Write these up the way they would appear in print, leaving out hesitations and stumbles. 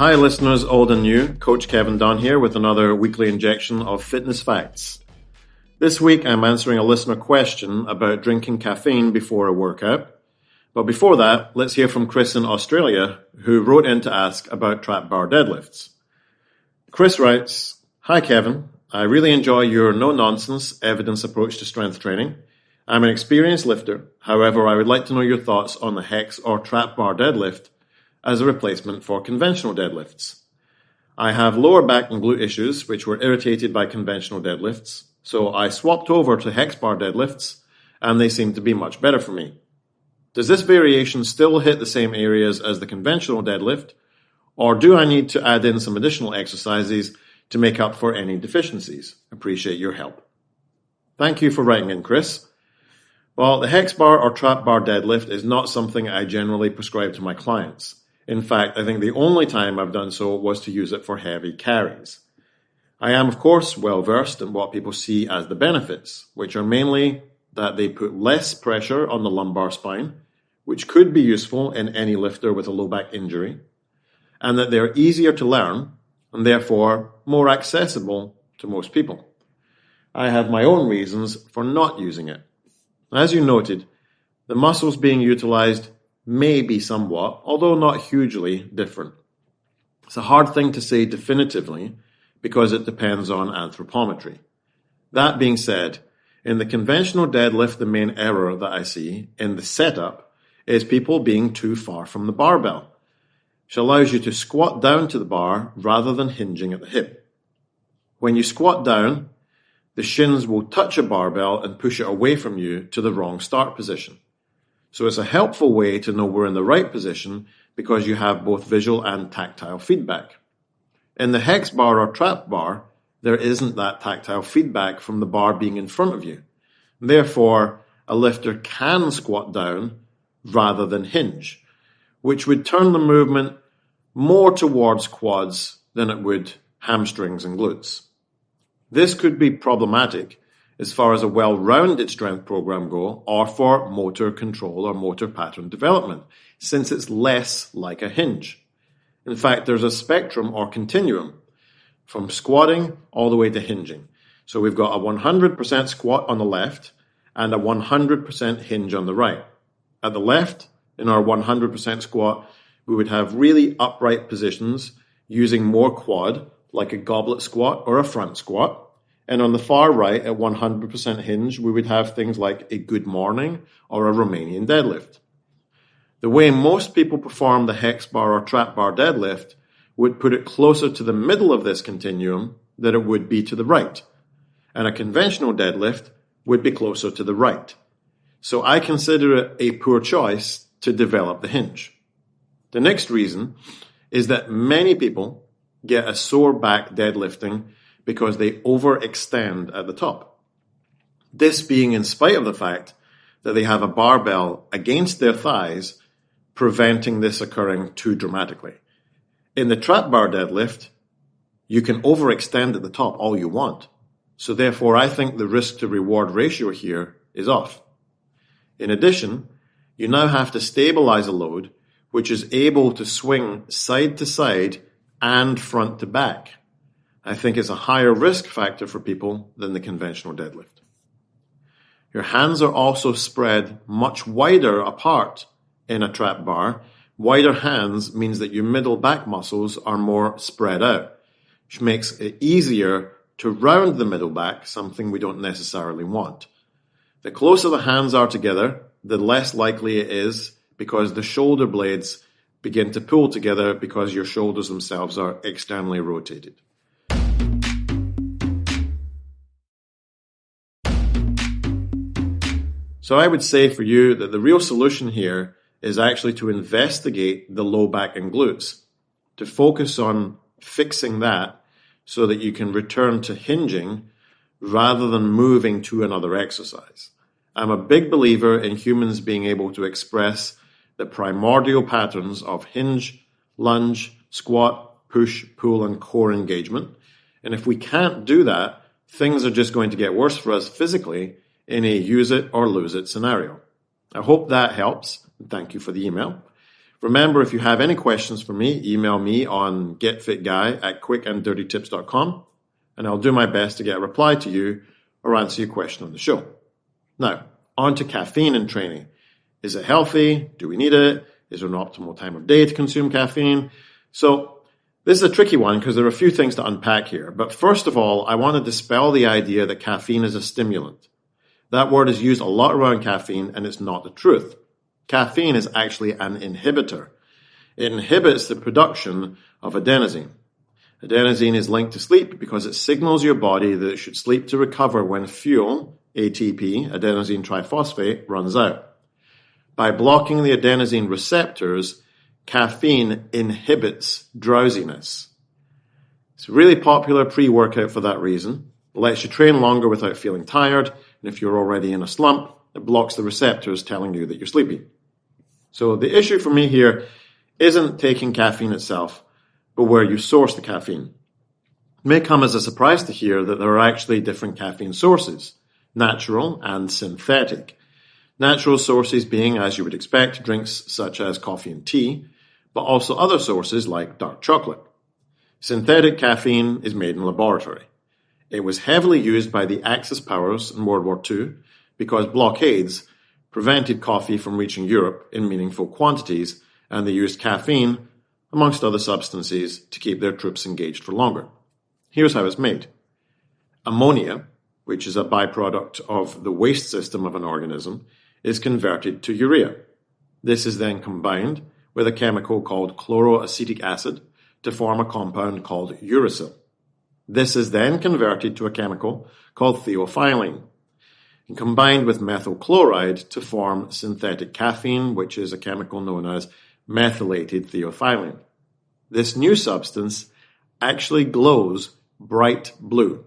Hi listeners, old and new, Coach Kevin Dunn here with another weekly injection of fitness facts. This week I'm answering a listener question about drinking caffeine before a workout. But before that, let's hear from Chris in Australia, who wrote in to ask about trap bar deadlifts. Chris writes, Hi Kevin, I really enjoy your no-nonsense, evidence approach to strength training. I'm an experienced lifter, however I would like to know your thoughts on the hex or trap bar deadlift as a replacement for conventional deadlifts. I have lower back and glute issues which were irritated by conventional deadlifts, so I swapped over to hex bar deadlifts and they seem to be much better for me. Does this variation still hit the same areas as the conventional deadlift, or do I need to add in some additional exercises to make up for any deficiencies? Appreciate your help. Thank you for writing in, Chris. Well, the hex bar or trap bar deadlift is not something I generally prescribe to my clients. In fact, I think the only time I've done so was to use it for heavy carries. I am, of course, well versed in what people see as the benefits, which are mainly that they put less pressure on the lumbar spine, which could be useful in any lifter with a low back injury, and that they're easier to learn and therefore more accessible to most people. I have my own reasons for not using it. As you noted, the muscles being utilized may be somewhat, although not hugely, different. It's a hard thing to say definitively because it depends on anthropometry. That being said, in the conventional deadlift, the main error that I see in the setup is people being too far from the barbell, which allows you to squat down to the bar rather than hinging at the hip. When you squat down, the shins will touch a barbell and push it away from you to the wrong start position. So it's a helpful way to know we're in the right position because you have both visual and tactile feedback. In the hex bar or trap bar, there isn't that tactile feedback from the bar being in front of you. Therefore, a lifter can squat down rather than hinge, which would turn the movement more towards quads than it would hamstrings and glutes. This could be problematic as far as a well-rounded strength program go, or for motor control or motor pattern development, since it's less like a hinge. In fact, there's a spectrum or continuum from squatting all the way to hinging. So we've got a 100% squat on the left and a 100% hinge on the right. At the left, in our 100% squat, we would have really upright positions using more quad, like a goblet squat or a front squat. And on the far right, at 100% hinge, we would have things like a good morning or a Romanian deadlift. The way most people perform the hex bar or trap bar deadlift would put it closer to the middle of this continuum than it would be to the right. And a conventional deadlift would be closer to the right. So I consider it a poor choice to develop the hinge. The next reason is that many people get a sore back deadlifting because they overextend at the top. This being in spite of the fact that they have a barbell against their thighs, preventing this occurring too dramatically. In the trap bar deadlift, you can overextend at the top all you want. So therefore, I think the risk to reward ratio here is off. In addition, you now have to stabilize a load which is able to swing side to side and front to back. I think it's a higher risk factor for people than the conventional deadlift. Your hands are also spread much wider apart in a trap bar. Wider hands means that your middle back muscles are more spread out, which makes it easier to round the middle back, something we don't necessarily want. The closer the hands are together, the less likely it is because the shoulder blades begin to pull together because your shoulders themselves are externally rotated. So I would say for you that the real solution here is actually to investigate the low back and glutes, to focus on fixing that so that you can return to hinging rather than moving to another exercise. I'm a big believer in humans being able to express the primordial patterns of hinge, lunge, squat, push, pull, and core engagement. And if we can't do that, things are just going to get worse for us physically in a use it or lose it scenario. I hope that helps. Thank you for the email. Remember, if you have any questions for me, email me on getfitguy@quickanddirtytips.com, and I'll do my best to get a reply to you or answer your question on the show. Now, on to caffeine in training. Is it healthy? Do we need it? Is there an optimal time of day to consume caffeine? So, this is a tricky one because there are a few things to unpack here. But first of all, I want to dispel the idea that caffeine is a stimulant. That word is used a lot around caffeine, and it's not the truth. Caffeine is actually an inhibitor. It inhibits the production of adenosine. Adenosine is linked to sleep because it signals your body that it should sleep to recover when fuel, ATP, adenosine triphosphate, runs out. By blocking the adenosine receptors, caffeine inhibits drowsiness. It's a really popular pre-workout for that reason. It lets you train longer without feeling tired, and if you're already in a slump, it blocks the receptors telling you that you're sleepy. So the issue for me here isn't taking caffeine itself, but where you source the caffeine. It may come as a surprise to hear that there are actually different caffeine sources, natural and synthetic. Natural sources being, as you would expect, drinks such as coffee and tea, but also other sources like dark chocolate. Synthetic caffeine is made in a laboratory. It was heavily used by the Axis powers in World War II because blockades prevented coffee from reaching Europe in meaningful quantities, and they used caffeine, amongst other substances, to keep their troops engaged for longer. Here's how it's made. Ammonia, which is a byproduct of the waste system of an organism, is converted to urea. This is then combined with a chemical called chloroacetic acid to form a compound called uracil. This is then converted to a chemical called theophylline and combined with methyl chloride to form synthetic caffeine, which is a chemical known as methylated theophylline. This new substance actually glows bright blue.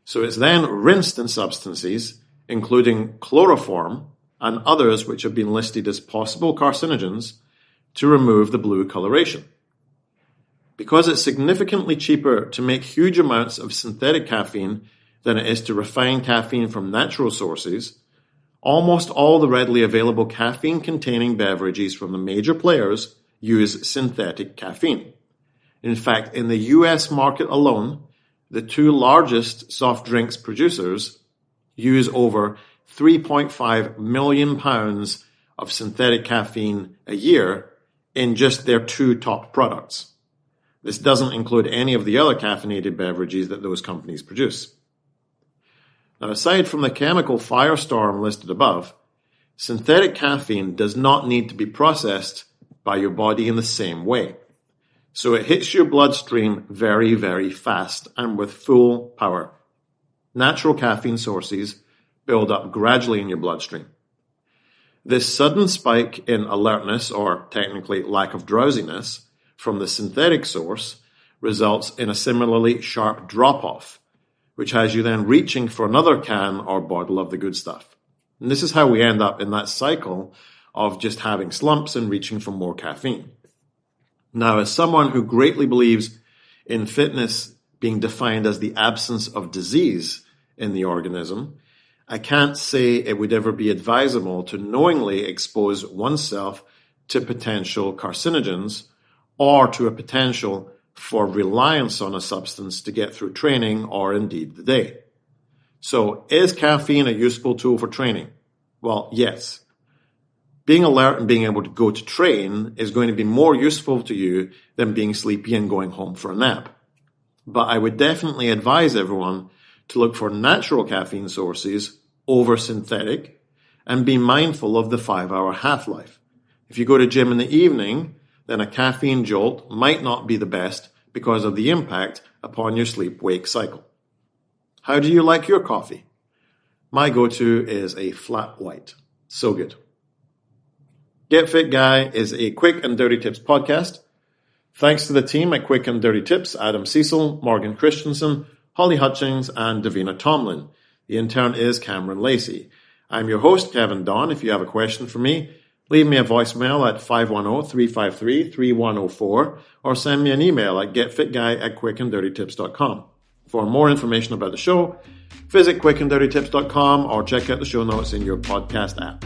So it's then rinsed in substances, including chloroform and others which have been listed as possible carcinogens, to remove the blue coloration. Because it's significantly cheaper to make huge amounts of synthetic caffeine than it is to refine caffeine from natural sources, almost all the readily available caffeine-containing beverages from the major players use synthetic caffeine. In fact, in the US market alone, the two largest soft drinks producers use over 3.5 million pounds of synthetic caffeine a year in just their two top products. This doesn't include any of the other caffeinated beverages that those companies produce. Now, aside from the chemical firestorm listed above, synthetic caffeine does not need to be processed by your body in the same way. So it hits your bloodstream very, very fast and with full power. Natural caffeine sources build up gradually in your bloodstream. This sudden spike in alertness, or technically lack of drowsiness, from the synthetic source results in a similarly sharp drop-off, which has you then reaching for another can or bottle of the good stuff. And this is how we end up in that cycle of just having slumps and reaching for more caffeine. Now, as someone who greatly believes in fitness being defined as the absence of disease in the organism, I can't say it would ever be advisable to knowingly expose oneself to potential carcinogens or to a potential for reliance on a substance to get through training or indeed the day. So, is caffeine a useful tool for training? Well, yes. Being alert and being able to go to train is going to be more useful to you than being sleepy and going home for a nap. But I would definitely advise everyone to look for natural caffeine sources over synthetic and be mindful of the 5-hour half-life. If you go to gym in the evening, then a caffeine jolt might not be the best because of the impact upon your sleep-wake cycle. How do you like your coffee? My go-to is a flat white. So good. Get Fit Guy is a Quick and Dirty Tips podcast. Thanks to the team at Quick and Dirty Tips, Adam Cecil, Morgan Christensen, Holly Hutchings, and Davina Tomlin. The intern is Cameron Lacey. I'm your host, Kevin Don. If you have a question for me, leave me a voicemail at 510-353-3104 or send me an email at getfitguy@quickanddirtytips.com. For more information about the show, visit quickanddirtytips.com or check out the show notes in your podcast app.